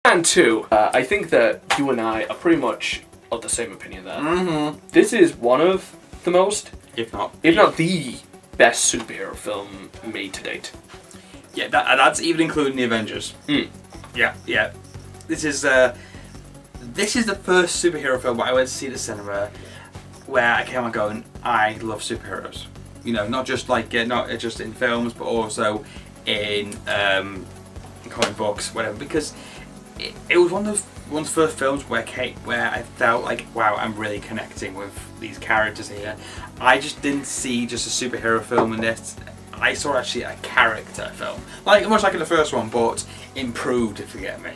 And 2, I think that you and I are pretty much of the same opinion there. Mm-hmm. This is one of the most, if not the best superhero film made to date. Yeah, that's even including the Avengers. Yeah. This is the first superhero film I went to see at the cinema where I came out going, I love superheroes. You know, not just in films, but also in comic books, whatever. Because it was one of the first films where I felt like, wow, I'm really connecting with these characters here. I just didn't see just a superhero film in this. I saw actually a character film, much like in the first one, but improved, if you get me.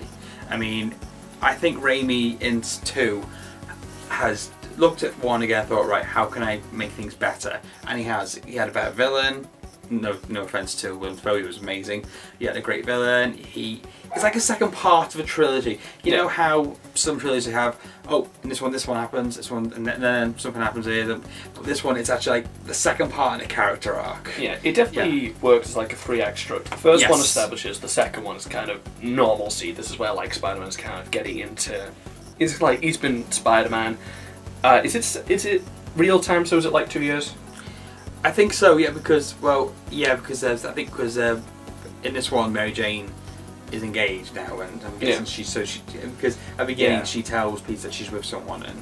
I mean, I think Raimi in 2 has looked at 1 again and thought, right, how can I make things better? And he has. He had a better villain. No offense to Willem Dafoe, he was amazing. He had a great villain. It's like a second part of a trilogy. You know how some trilogies have, in this one happens, this one, and then something happens here. But this one, it's actually like the second part in a character arc. Yeah, it definitely works as like a 3-act structure. The first one establishes, the second one is kind of normalcy. This is where like Spider-Man's kind of getting into. It's like he's been Spider-Man. Is it real time? So is it like 2 years? I think so. Yeah, because in this one, Mary Jane is engaged now, and I'm guessing because at the beginning she tells Peter that she's with someone, and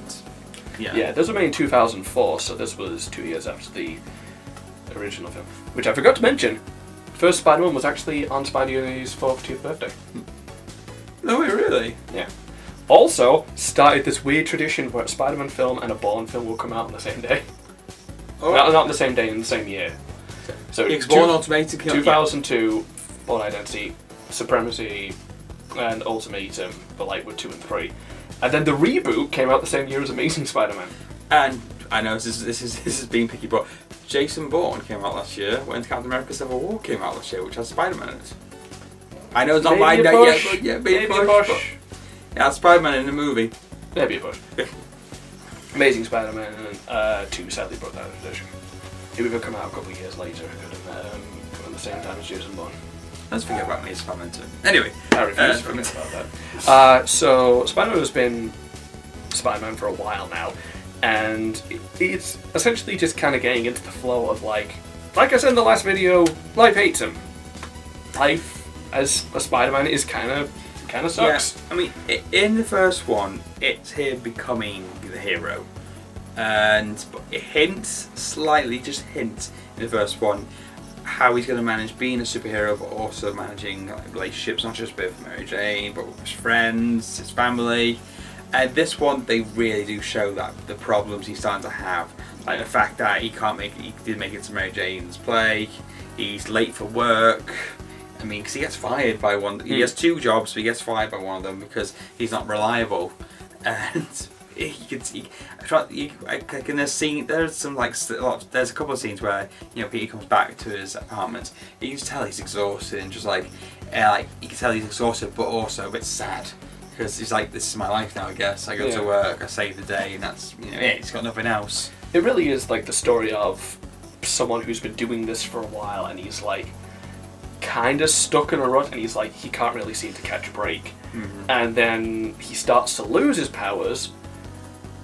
this was made in 2004, so this was 2 years after the original film. Which I forgot to mention, first Spider-Man was actually on Spidey's 40th birthday. No way, really? Yeah. Also started this weird tradition where a Spider-Man film and a Bourne film will come out on the same day. Oh. Not on the same day, in the same year. So Bourne Ultimatum, 2002, Bourne Identity, Supremacy, and Ultimatum, but like with 2 and 3. And then the reboot came out the same year as Amazing Spider-Man. And I know this is being picky, but Jason Bourne came out last year when Captain America Civil War came out last year, which has Spider-Man in it. I know it's not mine yet, but maybe a push. Yeah, Spider-Man in the movie. Maybe a push. Amazing Spider-Man and 2 sadly brought down a edition. It would have come out a couple of years later. It could have come at the same time as Jason Bourne. Let's forget about Amazing Spider-Man 2. Anyway. I refuse to forget about that. So Spider-Man has been Spider-Man for a while now, and it's essentially just kind of getting into the flow of like I said in the last video, life hates him. Life as a Spider-Man is kind of sucks. Yeah, I mean, in the first one, it's him becoming the hero, and it hints in the first one how he's going to manage being a superhero, but also managing relationships, not just with Mary Jane, but with his friends, his family. And this one, they really do show that the problems he's starting to have, like the fact that he didn't make it to Mary Jane's play, he's late for work. I mean, because he gets fired by one. He has 2 jobs, but he gets fired by one of them because he's not reliable. And in this scene, there's a couple of scenes where Peter comes back to his apartment. You can tell he's exhausted, and just you can tell he's exhausted, but also a bit sad because he's like, this is my life now. I guess I go to work, I save the day, and that's he's got nothing else. It really is like the story of someone who's been doing this for a while, and he's like kind of stuck in a rut, and he's like, he can't really seem to catch a break. And then he starts to lose his powers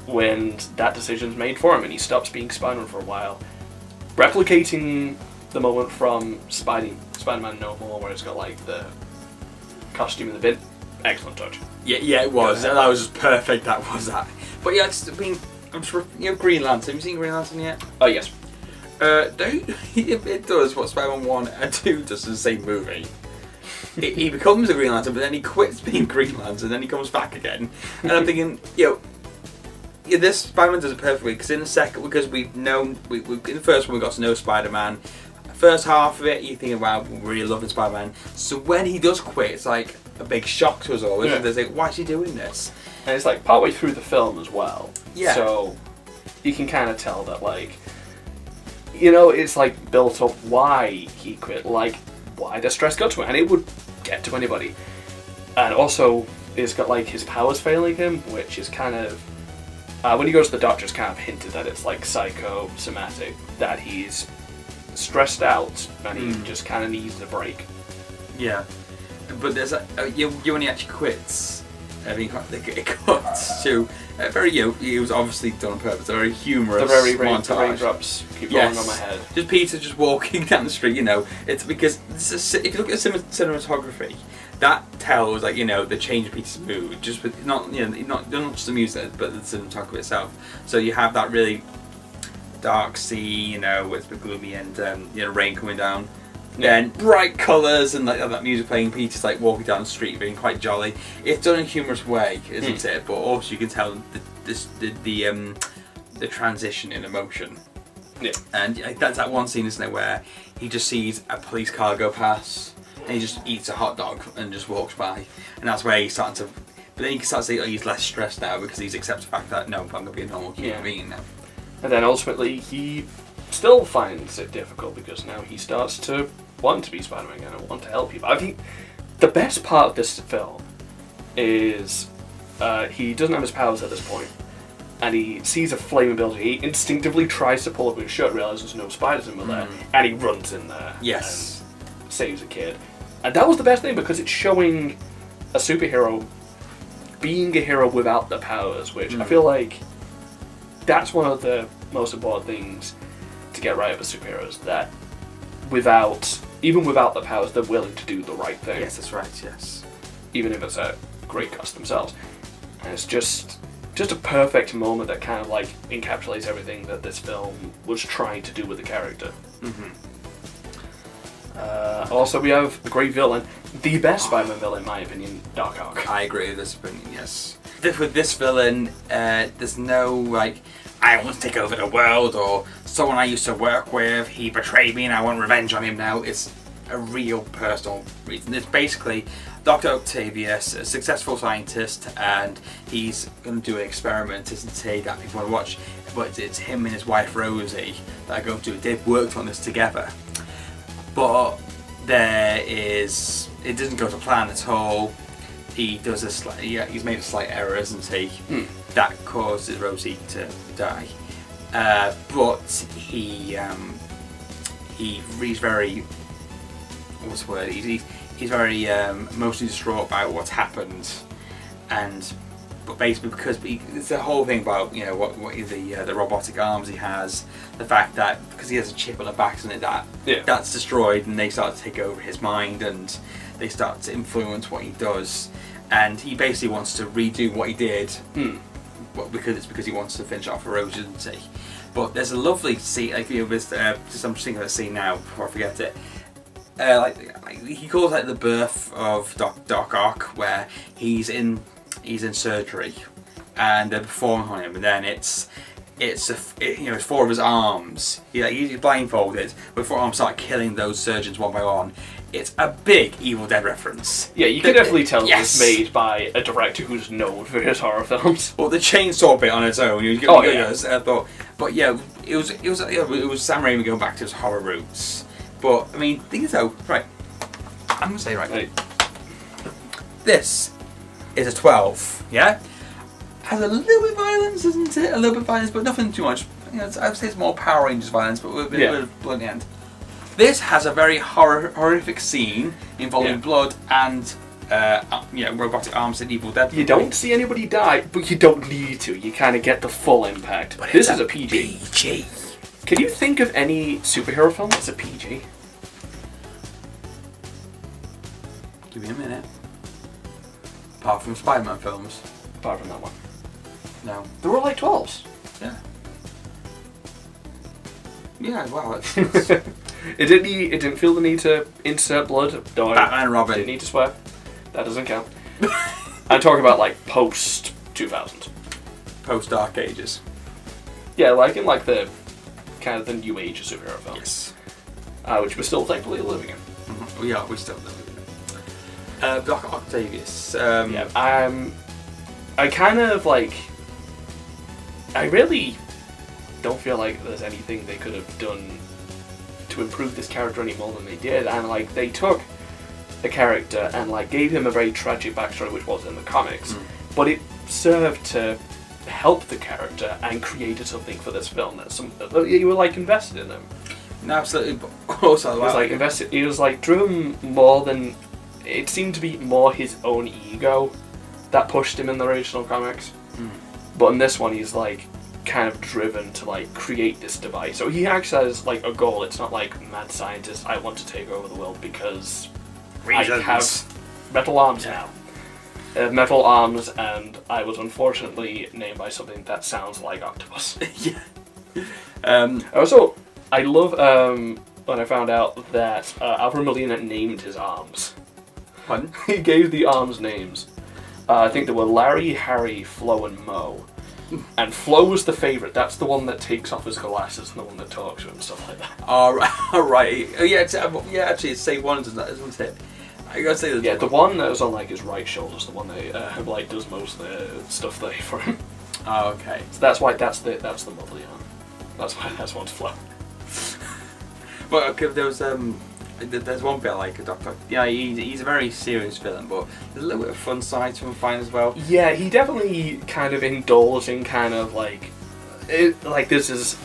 when that decision's made for him, and he stops being Spider-Man for a while, replicating the moment from Spider-Man No More, where it's got like the costume in the bin. Excellent touch. Yeah, it was. That was just perfect. That was that. But yeah, I'm sure Green Lantern. Have you seen Green Lantern yet? Oh yes. It does what Spider-Man 1 and 2 does in the same movie. He becomes a Green Lantern, but then he quits being Green Lantern, then he comes back again. And I'm thinking, this Spider-Man does it perfectly, because in the second, because we've known, in the first one we got to know Spider-Man. First half of it, you think, wow, we're really loving Spider-Man. So when he does quit, it's like a big shock to us all. Yeah. There's like, why is he doing this? And it's like partway through the film as well. Yeah. So you can kind of tell that, like, it's like built up why he quit, like why the stress got to him, and it would get to anybody. And also, it's got like his powers failing him, which is kind of when he goes to the doctor, it's kind of hinted that it's like psychosomatic, that he's stressed out and he just kind of needs a break. Yeah. but there's you when he actually quits. It cuts to very it was obviously done on purpose. A very humorous montage. The raindrops keep falling on my head. Just Peter just walking down the street. It's because if you look at the cinematography, that tells the change of Peter's mood. Just with not just the music, but the cinematography itself. So you have that really dark scene, where it's a bit gloomy and rain coming down. Then bright colours and that music playing. Peter's walking down the street, being quite jolly. It's done in a humorous way, isn't it? But also you can tell the transition in emotion. Yeah. And that's that one scene, isn't it, where he just sees a police car go past and he just eats a hot dog and just walks by, and that's where he's starting to. But then you can start to see he's less stressed now because he's accepted the fact that I'm going to be a normal human being now. And then ultimately he still finds it difficult because now he starts to want to be Spider-Man again and want to help people. I think the best part of this film is he doesn't have his powers at this point, and he sees a flame ability. He instinctively tries to pull up his shirt, realizes there's no spiders in there, and he runs in there. Yes. And saves a kid. And that was the best thing because it's showing a superhero being a hero without the powers, which I feel like that's one of the most important things to get right with superheroes, that even without the powers, they're willing to do the right thing. Yes, that's right, yes. Even if it's a great cost themselves. And it's just a perfect moment that kind of encapsulates everything that this film was trying to do with the character. Also, we have a great villain, the best Spider-Man villain, in my opinion, Doc Ock. I agree with this opinion, yes. With this villain, there's no, I want to take over the world, or someone I used to work with, he betrayed me and I want revenge on him now. It's a real personal reason. It's basically Dr. Octavius, a successful scientist, and he's going to do an experiment, isn't he, that people want to watch. But it's him and his wife Rosie that are going to do it. They've worked on this together. But it doesn't go to plan at all. He does he's made a slight error, isn't he? That causes Rosie to die. But he's very, what's the word? He's very emotionally distraught about what's happened, but basically because it's the whole thing about what the robotic arms he has, the fact that because he has a chip on the back, isn't it, that's destroyed, and they start to take over his mind and they start to influence what he does, and he basically wants to redo what he did, because he wants to finish off a Rose, isn't he? But there's a lovely scene, just I'm just thinking of a scene now before I forget it. He calls it the birth of Doc Ock, where he's in surgery and they're performing on him, and then it's four of his arms. He's blindfolded, but four arms start killing those surgeons one by one. It's a big Evil Dead reference. Yeah, you can definitely tell it's made by a director who's known for his horror films. Well, the chainsaw bit on its own. I thought, but yeah, it was Sam Raimi going back to his horror roots. But I mean, thing is though, right? I'm gonna say this is a 12. Yeah, has a little bit of violence, isn't it? A little bit of violence, but nothing too much. I'd say it's more Power Rangers violence, but with a bit of blood in the end. This has a very horrific scene involving blood and robotic arms and Evil Dead. You don't see anybody die, but you don't need to. You kind of get the full impact. But this is a PG. Can you think of any superhero film that's a PG? Give me a minute. Apart from Spider-Man films. Apart from that one. No. They were like 12s. Yeah. Yeah, wow. It didn't feel the need to insert blood. No, Batman and Robin. Didn't need to swear. That doesn't count. I'm talking about post 2000. Post Dark Ages. Yeah, in the kind of the new age of superhero films. Yes. Which we're still thankfully living in. Mm-hmm. We are. We're still living in. Doc Octavius. I kind of I really don't feel like there's anything they could have done to improve this character any more than they did, and they took the character and gave him a very tragic backstory, which was in the comics, but it served to help the character and created something for this film that you were invested in him. No, absolutely. But also, he was invested. He was driven more than it seemed to be more his own ego that pushed him in the original comics. But in this one, he's like kind of driven to like create this device. So he actually has like a goal. It's not like mad scientist, I want to take over the world because Reasons. I have metal arms now. Metal arms, and I was unfortunately named by something that sounds like octopus. Yeah. Also, I love when I found out that Alfred Molina named his arms. Pardon? He gave the arms names. I think they were Larry, Harry, Flo, and Mo. And Flo was the favourite. That's the one that takes off his glasses and the one that talks to him and stuff like that. All right. Oh, yeah, actually, it's say one, isn't it? I gotta say the one that was on like his right shoulder is the one that like does most of the stuff there for him. Oh, okay. So that's why that's the lovely arm. That's why that's one's Flo. Well, okay, there's one bit like a Doctor. Yeah, he's a very serious villain, but there's a little bit of fun side to him fine as well. Yeah, he definitely kind of indulged in kind of like this is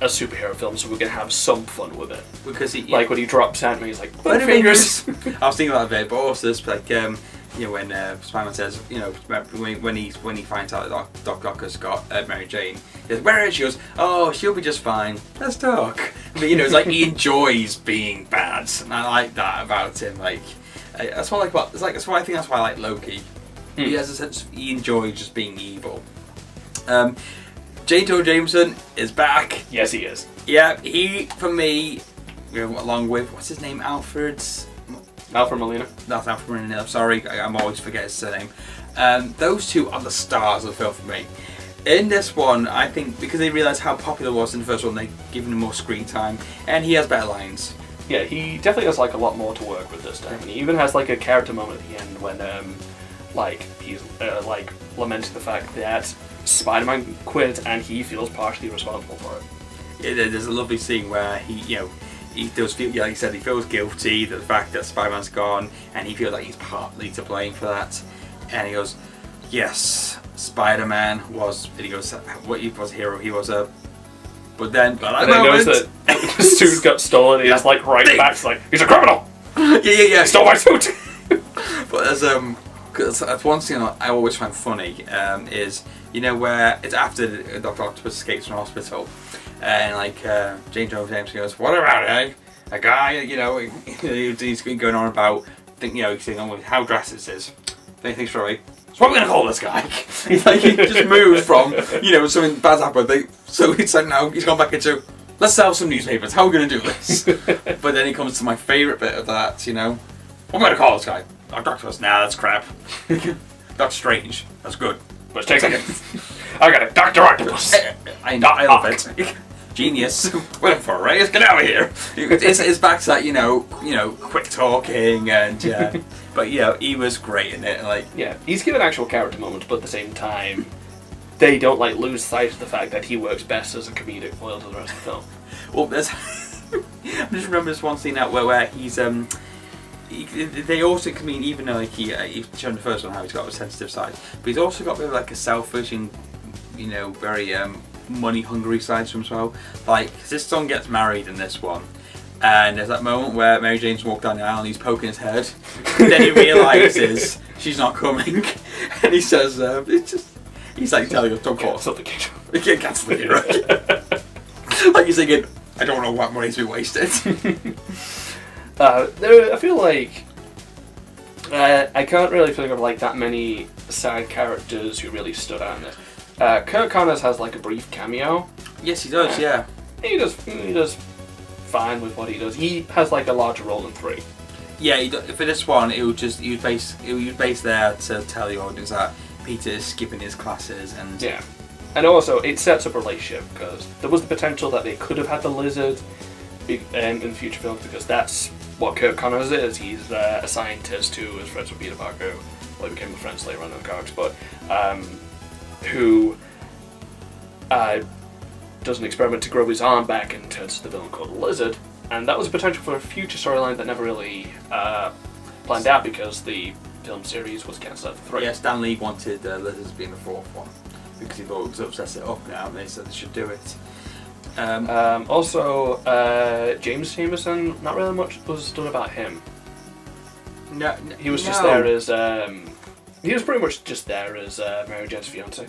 a superhero film, so we're gonna have some fun with it. Because like when he drops at me, he's like, fingers. I was thinking about that a bit, but also it's like when Spider-Man says, when he finds out that Doc Ocker's got Mary Jane, he goes, "Where is she?" He goes, "Oh, she'll be just fine. Let's talk." But it's like he enjoys being bad, and I like that about him. Like that's what I like about. That's why I think that's why I like Loki. He has a sense. He enjoys just being evil. J. Jonah Jameson is back. Yes, he is. Yeah, he for me, along with what's his name, Alfred Molina. That's Alfred Molina. Sorry, I'm always forget his surname. Those two are the stars of the film for me. In this one, I think because they realised how popular it was in the first one, they've given him more screen time, and he has better lines. Yeah, he definitely has like a lot more to work with this time, and he even has like a character moment at the end when like he's like lamenting the fact that Spider-Man quit and he feels partially responsible for it. Yeah, there's a lovely scene where he does feel, like you said, he feels guilty that the fact that Spider-Man's gone, and he feels like he's partly to blame for that. And he goes, "Yes, Spider-Man was," and he goes, "What he was a hero, he was a." But then, and then knows that the suit got stolen. He's like right back, it's like he's a criminal. Yeah. He stole my suit. But there's that's one thing I always find funny is where it's after Dr. Octopus escapes from hospital, and like J. Jonah Jameson goes, "What about a guy? He's going on about he's saying how drastic this is. Then he thinks, right, so what are we gonna call this guy?" He's like he just moves from something bad's happened. So it's like now he's gone back into let's sell some newspapers. How are we gonna do this? But then he comes to my favourite bit of that. What am I gonna call this guy? Dr. Octopus? Nah, that's crap. Doctor Strange? That's good. Let's take a second. I got it, Dr. Octopus. I love it. Genius. Went for it, right? Let's get out of here. It's back to that, quick talking and but he was great in it. Like he's given actual character moments, but at the same time, they don't like lose sight of the fact that he works best as a comedic foil to the rest of the film. Well, there's I just remember this one scene out where he's they also, even though like he's shown the first one how he's got a sensitive side, but he's also got a bit of like a selfish and very money hungry side to him as well. Like his son gets married in this one, and there's that moment where Mary Jane's walked down the aisle and he's poking his head. Then he realises she's not coming, and he says, he's like telling us, "Don't call us something. We can't cancel it, right?" Like he's thinking, "I don't know what money's been wasted." I feel like I can't really think of like that many side characters who really stood out in this. Kirk Connors has like a brief cameo. Yes, he does. Yeah, he does fine with what he does. He has like a larger role in 3. Yeah, for this one, he was based there to tell the audience that Peter is skipping his classes and and also it sets up a relationship because there was the potential that they could have had the Lizard in future films because that's what Kirk Connors is. He's a scientist who is friends with Peter Parker, well, he became friends later on in the comics, but who does an experiment to grow his arm back and turns to the villain called the Lizard, and that was a potential for a future storyline that never really planned out because the film series was cancelled after 3. Yeah, Stan Lee wanted Lizard to be in the 4th one because he thought it was upset it up now, and they said they should do it. Also, James Jameson, not really much was done about him. No, he was just there as he was pretty much just there as Mary Jane's fiance.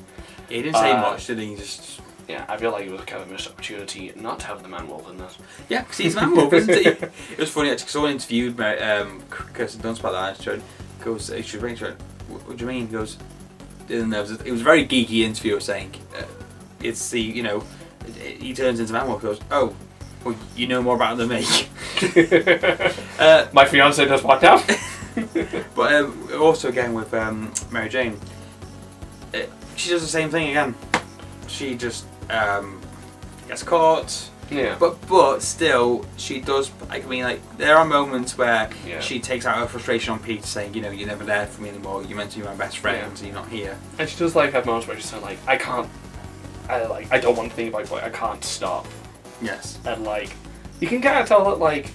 He didn't say much, did he? Just yeah, I feel like it was kind of a missed opportunity not to have the man-wolf in this. yeah, because he's man wolf, isn't he? It was funny actually because someone interviewed Kirsten Dunst about that. And goes, "She ring." What do you mean? He goes, it was a very geeky interviewer saying, "It's the he turns into man wolf." Goes, "Oh, well, you know more about it than me." My fiance does what now? But also again with Mary Jane, she does the same thing again. She just gets caught. Yeah. But still, she does. I mean, like there are moments where Yeah. she takes out her frustration on Pete, saying, "You're never there for me anymore. You're meant to be my best friend, and you're not here." And she does like have moments where she's like, I don't want to think about it, but I can't stop. Yes. And like, you can kind of tell that like,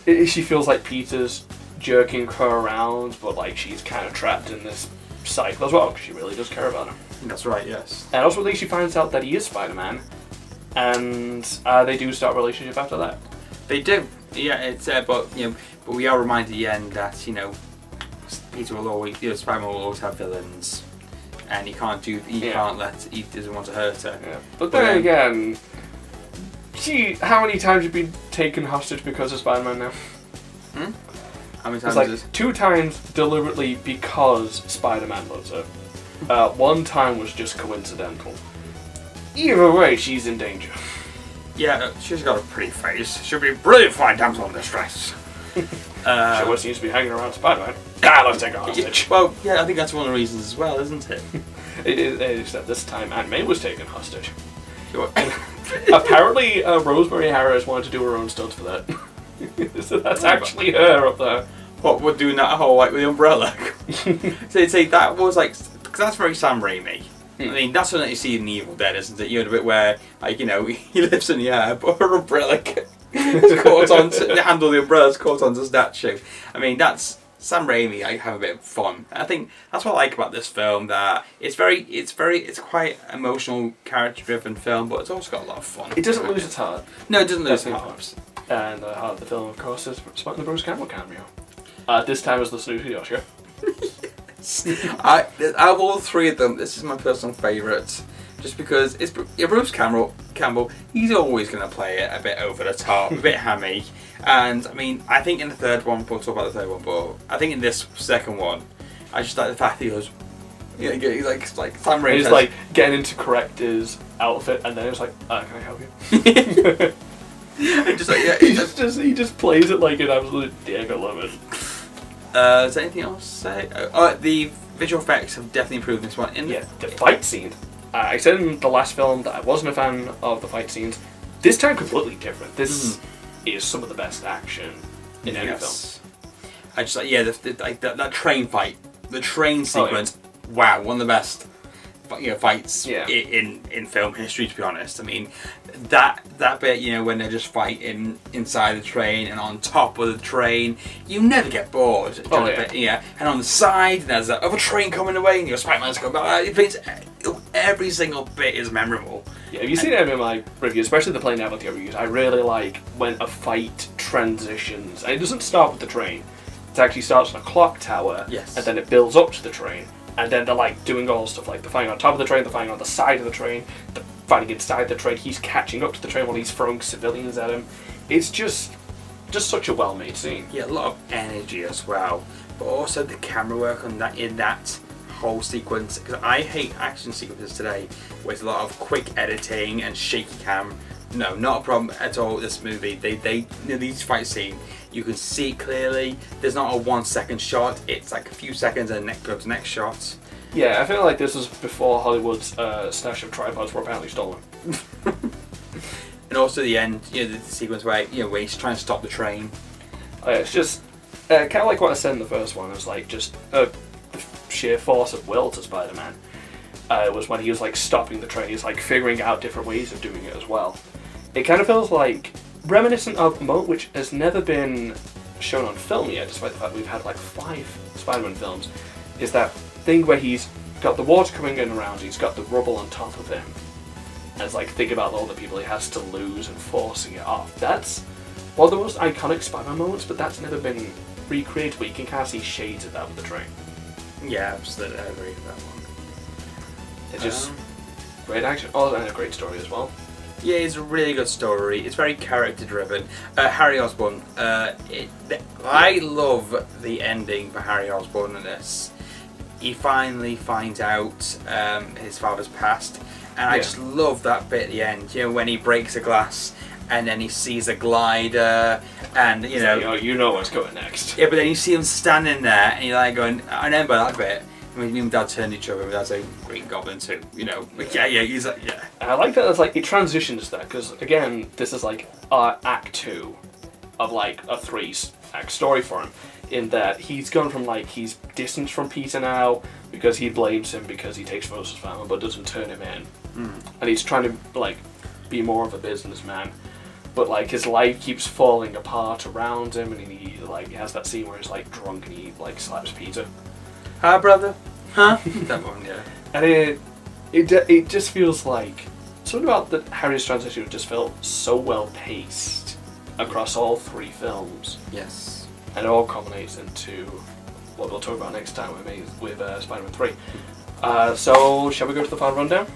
she feels like Peter's jerking her around, but like she's kind of trapped in this cycle as well because she really does care about him. That's right. Yes. And also, she finds out that he is Spider-Man, and they do start a relationship after that. They do. Yeah. It's but we are reminded at the end that Peter will always, Spider-Man will always have villains, and he doesn't want to hurt her. Yeah. But then again, how many times have you been taken hostage because of Spider-Man now? How many times? It's like 2 times deliberately because Spider-Man loves her. 1 time was just coincidental. Either way, she's in danger. Yeah, she's got a pretty face. She'll be a brilliant fine damsel in distress. She always seems to be hanging around Spider-Man. God, let's take her hostage. Well, yeah, I think that's one of the reasons as well, isn't it? It is, except this time Aunt May was taken hostage. Apparently, Rosemary Harris wanted to do her own stunts for that. So that's actually her up there. What, we're doing that whole, like, with the umbrella? So you'd say that was, like, because that's very Sam Raimi. I mean, that's something that you see in Evil Dead, isn't it? You're a bit where, like, he lives in the air, but her umbrella is caught on the handle of the umbrella is caught onto the statue. I mean, that's Sam Raimi. I have a bit of fun. I think that's what I like about this film. That it's quite emotional, character-driven film, but it's also got a lot of fun. It doesn't lose its heart. No, it doesn't lose its heart. And the heart of the film, of course, is Spike the Bruce Campbell cameo. This time as the Snooty Yoshi. Out of all 3 of them, this is my personal favourite. Just because it's Bruce Campbell, he's always going to play it a bit over the top, a bit hammy. And I mean, I think in the third one, we'll talk about the third one, but I think in this second one, I just like the fact that he goes, he's like Sam Raimi. He's like getting into correct his outfit, and then it's like, can I help you? Just like, yeah, he just plays it like an absolute dick. I love it. Is there anything else to say? The visual effects have definitely improved in this one. The fight scene. I said in the last film that I wasn't a fan of the fight scenes. This time, completely different. This is some of the best action in any film. I just like that train fight, the train sequence. Wow, one of the best fights in film history, to be honest. I mean, that bit, when they're just fighting inside the train and on top of the train, you never get bored. And on the side, there's that other train coming away, and your Spider-Man's going by. Every single bit is memorable. Yeah, have you seen any of my reviews, especially the Plane Navigator reviews? I really like when a fight transitions, and it doesn't start with the train. It actually starts on a clock tower, yes, and then it builds up to the train. And then they're like doing all stuff like they're fighting on top of the train, they're fighting on the side of the train, they're fighting inside the train, he's catching up to the train while he's throwing civilians at him. It's just such a well-made scene. Yeah, a lot of energy as well. But also the camera work on that in that whole sequence, because I hate action sequences today with a lot of quick editing and shaky cam. No, not a problem at all. This movie, these fight scene, you can see clearly. There's not a 1 second shot. It's like a few seconds and then goes to the next shot. Yeah, I feel like this was before Hollywood's stash of tripods were apparently stolen. And also the end, the sequence where where he's trying to stop the train. It's just kind of like what I said in the first one. It was like just the sheer force of will to Spider-Man. It was when he was like stopping the train. He's like figuring out different ways of doing it as well. It kind of feels like reminiscent of a moment which has never been shown on film yet, despite the fact we've had like 5 Spider-Man films, is that thing where he's got the water coming in around, he's got the rubble on top of him, and it's like, think about all the people he has to lose and forcing it off. That's one of the most iconic Spider-Man moments, but that's never been recreated, but you can kind of see shades of that with the train. Yeah, absolutely, I agree with that one. It's just great action. Oh, and a great story as well. Yeah, it's a really good story. It's very character driven. Harry Osborn. I love the ending for Harry Osborn in this. He finally finds out his father's passed, and I just love that bit at the end. You know, when he breaks a glass, and then he sees a glider, and you know, like, oh, you know what's going next. Yeah, but then you see him standing there, and you're like going, I remember that bit. I mean, me and Dad turned each other, and Dad's like, Green Goblin too, you know. But yeah, he's like, yeah. And I like that it's like, it transitions there, because again, this is like Act 2 of like a 3-act story for him, in that he's gone from like, he's distanced from Peter now, because he blames him because he takes photos of his family, but doesn't turn him in. And he's trying to like, be more of a businessman. But like, his life keeps falling apart around him, and he like, has that scene where he's like drunk and he like slaps Peter. Hi, brother. Huh? That one, yeah. And it just feels like something about the Harry's transition just felt so well paced across all 3 films. Yes. And it all culminates into what we'll talk about next time with Spider-Man 3. So shall we go to the final rundown?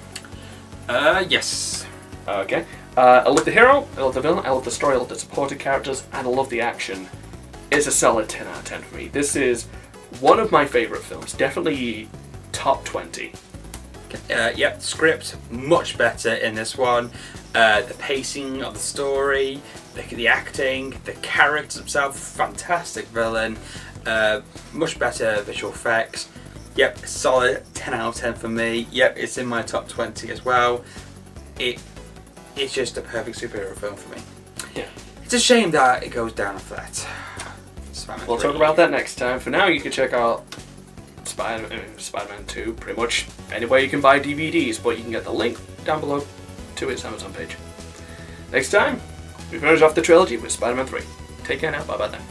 Yes. Okay. I love the hero, I love the villain, I love the story, I love the supporting characters, and I love the action. It's a solid 10 out of 10 for me. This is one of my favourite films, definitely top 20. Yep, script much better in this one. The pacing of the story, the acting, the characters themselves, fantastic villain, much better visual effects. Yep, solid 10 out of 10 for me. Yep, it's in my top 20 as well. It's just a perfect superhero film for me. Yeah. It's a shame that it goes down a flat. We'll talk about that next time. For now, you can check out Spider-Man 2 pretty much anywhere you can buy DVDs, but you can get the link down below to its Amazon page. Next time, we finish off the trilogy with Spider-Man 3. Take care now. Bye-bye then.